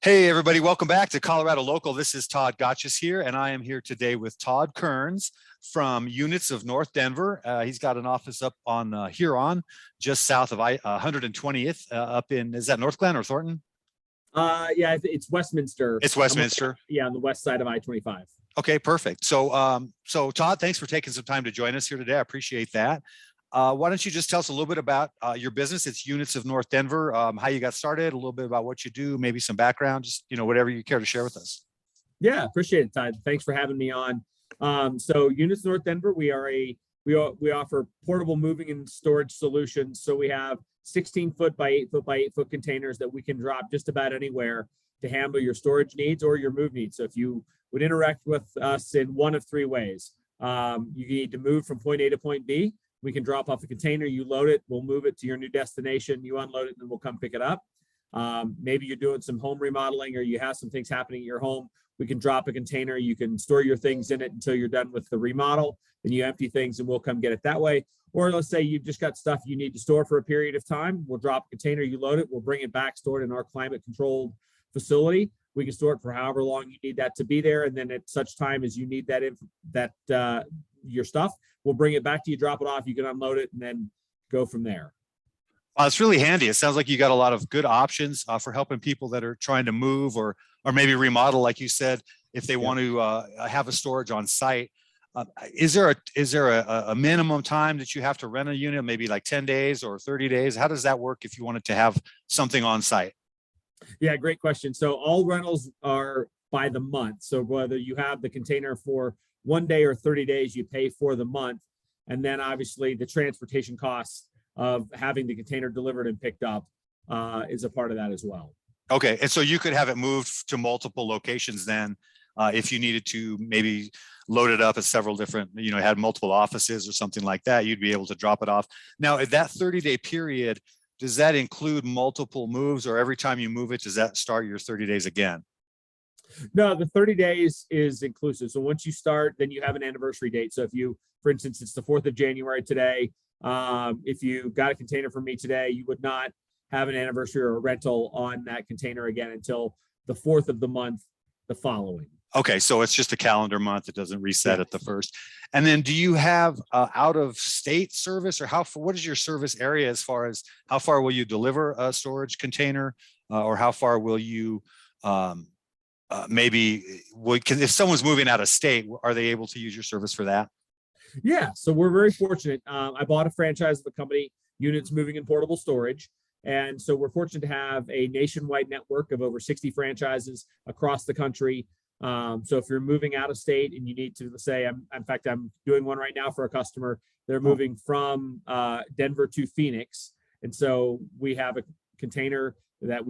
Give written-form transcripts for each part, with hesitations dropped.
Hey, everybody, welcome back to Colorado Local. This is Todd Gotchis here, and I am here today with Todd Kierns from Units of North Denver. He's got an office up on Huron, just south of 120th, up in, is that North Glen or Thornton? Yeah, it's Westminster. It's Westminster. On the west side of I-25. Okay, perfect. So Todd, thanks for taking some time to join us here today. I appreciate that. Why don't you just tell us a little bit about your business? It's Units of North Denver, how you got started, a little bit about what you do, maybe some background, just, whatever you care to share with us. Yeah, appreciate it, Todd. Thanks for having me on. So Units North Denver, we offer portable moving and storage solutions. So we have 16-foot by 8-foot by 8-foot containers that we can drop just about anywhere to handle your storage needs or your move needs. So if you would interact with us in one of three ways, you need to move from point A to point B. We can drop off a container, you load it, we'll move it to your new destination, you unload it, and then we'll come pick it up. Maybe you're doing some home remodeling or you have some things happening at your home. We can drop a container, you can store your things in it until you're done with the remodel, then you empty things and we'll come get it that way. Or let's say you've just got stuff you need to store for a period of time. We'll drop a container, you load it, we'll bring it back, store it in our climate controlled facility. We can store it for however long you need that to be there. And then at such time as you need your stuff, we'll bring it back to you, drop it off, you can unload it, and then go from there. Well, it's really handy. It sounds like you got a lot of good options for helping people that are trying to move or maybe remodel, like you said, if they want to have a storage on site. Is there a minimum time that you have to rent a unit, maybe like 10 days or 30 days? How does that work if you wanted to have something on site? Yeah, great question. So all rentals are by the month. So whether you have the container for 1 day or 30 days, you pay for the month. And then obviously the transportation costs of having the container delivered and picked up is a part of that as well. Okay. And so you could have it moved to multiple locations then if you needed to maybe load it up at several different, had multiple offices or something like that, you'd be able to drop it off. Now, at that 30-day period, does that include multiple moves, or every time you move it, does that start your 30 days again? No, the 30 days is inclusive. So once you start, then you have an anniversary date. So if you, for instance, it's the 4th of January today, if you got a container from me today, you would not have an anniversary or a rental on that container again until the 4th of the month the following. Okay, so it's just a calendar month. It doesn't reset at the first. And then do you have out of state service, or what is your service area as far as how far will you deliver a storage container, or how far will you if someone's moving out of state, are they able to use your service for that? Yeah, so we're very fortunate. I bought a franchise of a company, Units Moving and Portable Storage. And so we're fortunate to have a nationwide network of over 60 franchises across the country. So if you're moving out of state and you need to, let's say, in fact, I'm doing one right now for a customer. They're moving from Denver to Phoenix. And so we have a container that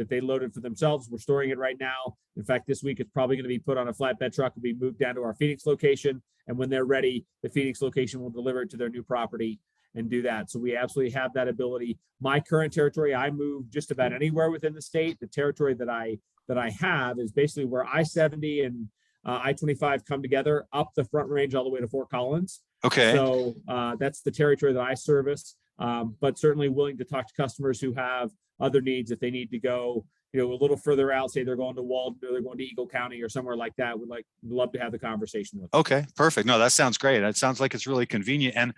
they loaded for themselves. We're storing it right now. In fact, this week it's probably going to be put on a flatbed truck and be moved down to our Phoenix location. And when they're ready, the Phoenix location will deliver it to their new property and do that. So we absolutely have that ability. My current territory, I move just about anywhere within the state. The territory that I have is basically where I-70 and I-25 come together, up the Front Range all the way to Fort Collins. Okay. So that's the territory that I service, but certainly willing to talk to customers who have other needs. If they need to go, a little further out, say they're going to Walden or they're going to Eagle County or somewhere like that, we'd love to have the conversation with them. Okay, perfect. No, that sounds great. It sounds like it's really convenient. And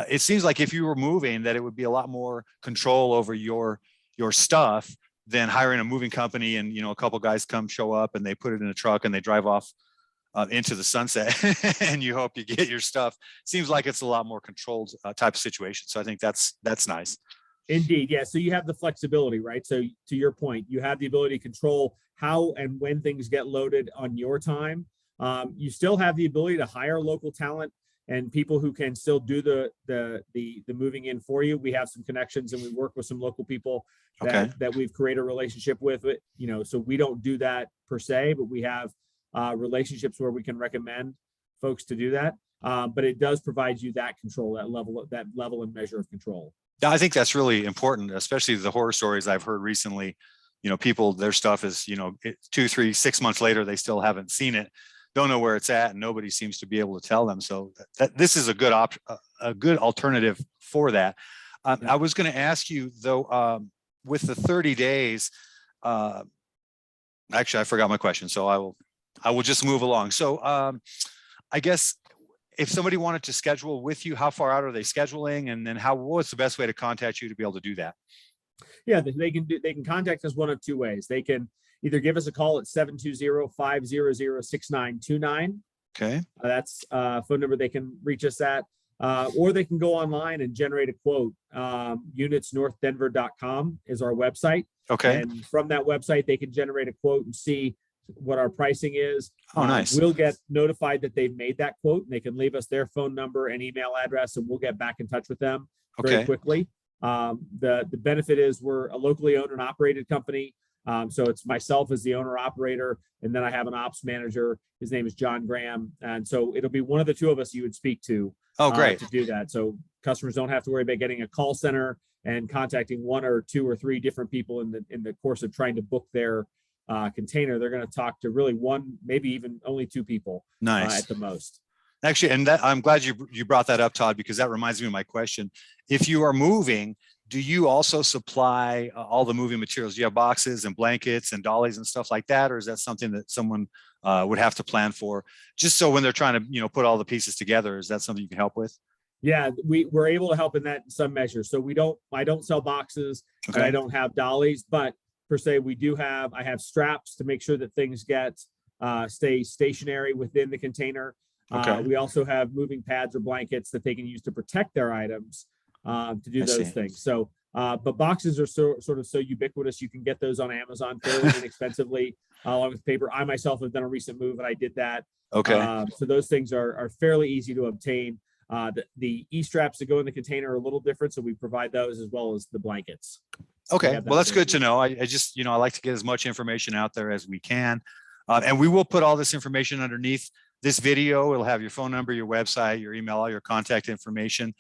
it seems like if you were moving, that it would be a lot more control over your stuff than hiring a moving company and, a couple guys show up and they put it in a truck and they drive off into the sunset and you hope you get your stuff. Seems like it's a lot more controlled type of situation. So I think that's nice. Indeed. Yeah. So you have the flexibility, right? So to your point, you have the ability to control how and when things get loaded on your time. You still have the ability to hire local talent and people who can still do the moving in for you. We have some connections and we work with some local people that we've created a relationship with, so we don't do that per se, but we have relationships where we can recommend folks to do that. But it does provide you that control, that level and measure of control. I think that's really important, especially the horror stories I've heard recently. People, their stuff is, 2, 3, 6 months later, they still haven't seen it, don't know where it's at, and nobody seems to be able to tell them. So this is a good alternative for that. I was going to ask you though, with the 30 days, Actually, I forgot my question, so I will just move along. So I guess if somebody wanted to schedule with you, how far out are they scheduling? And then what's the best way to contact you to be able to do that? Yeah, they can contact us one of two ways. They can either give us a call at 720-500-6929. Okay. That's a phone number they can reach us at. Or they can go online and generate a quote. Unitsnorthdenver.com is our website. Okay. And from that website, they can generate a quote and see what our pricing is. Oh, nice. We'll get notified that they've made that quote, and they can leave us their phone number and email address, and we'll get back in touch with them very quickly. The benefit is we're a locally owned and operated company. So it's myself as the owner operator, and then I have an ops manager. His name is John Graham. And so it'll be one of the two of us you would speak to. Oh, great. To do that. So customers don't have to worry about getting a call center and contacting one or two or three different people in the course of trying to book their container. They're going to talk to really one, maybe even only two people. Nice. At the most. Actually, and I'm glad you brought that up, Todd, because that reminds me of my question. If you are moving, do you also supply all the moving materials? Do you have boxes and blankets and dollies and stuff like that? Or is that something that someone would have to plan for, just so when they're trying to, put all the pieces together? Is that something you can help with? Yeah, we're able to help in that in some measure. So I don't sell boxes, and I don't have dollies, but per se, I have straps to make sure that things stay stationary within the container. We also have moving pads or blankets that they can use to protect their items to do those things. So, but boxes are sort of so ubiquitous. You can get those on Amazon fairly inexpensively, along with paper. I myself have done a recent move, and I did that. Okay. So those things are fairly easy to obtain. The E-straps that go in the container are a little different, so we provide those as well as the blankets. Okay, well, that's good to know. I just, I like to get as much information out there as we can. And we will put all this information underneath this video. It'll have your phone number, your website, your email, all your contact information.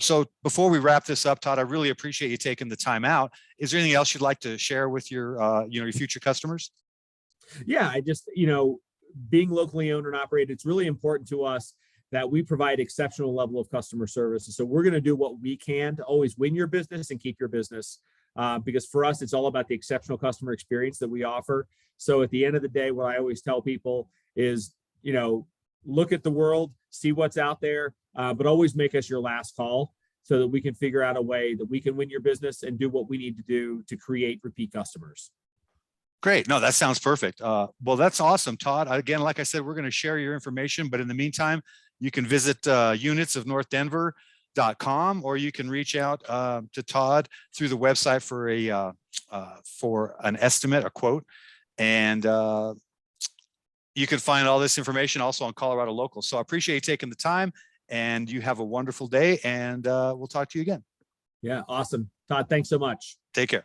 So before we wrap this up, Todd, I really appreciate you taking the time out. Is there anything else you'd like to share with your, your future customers? Yeah, I just, being locally owned and operated, it's really important to us that we provide exceptional level of customer service. So we're going to do what we can to always win your business and keep your business. Because for us, it's all about the exceptional customer experience that we offer. So at the end of the day, what I always tell people is, look at the world, see what's out there, but always make us your last call so that we can figure out a way that we can win your business and do what we need to do to create repeat customers. Great. No, that sounds perfect. Well, that's awesome, Todd. Again, like I said, we're going to share your information, but in the meantime, you can visit unitsofnorthdenver.com, or you can reach out to Todd through the website for an estimate, a quote, and you can find all this information also on Colorado Local. So I appreciate you taking the time, and you have a wonderful day, and we'll talk to you again. Yeah, awesome. Todd, thanks so much. Take care.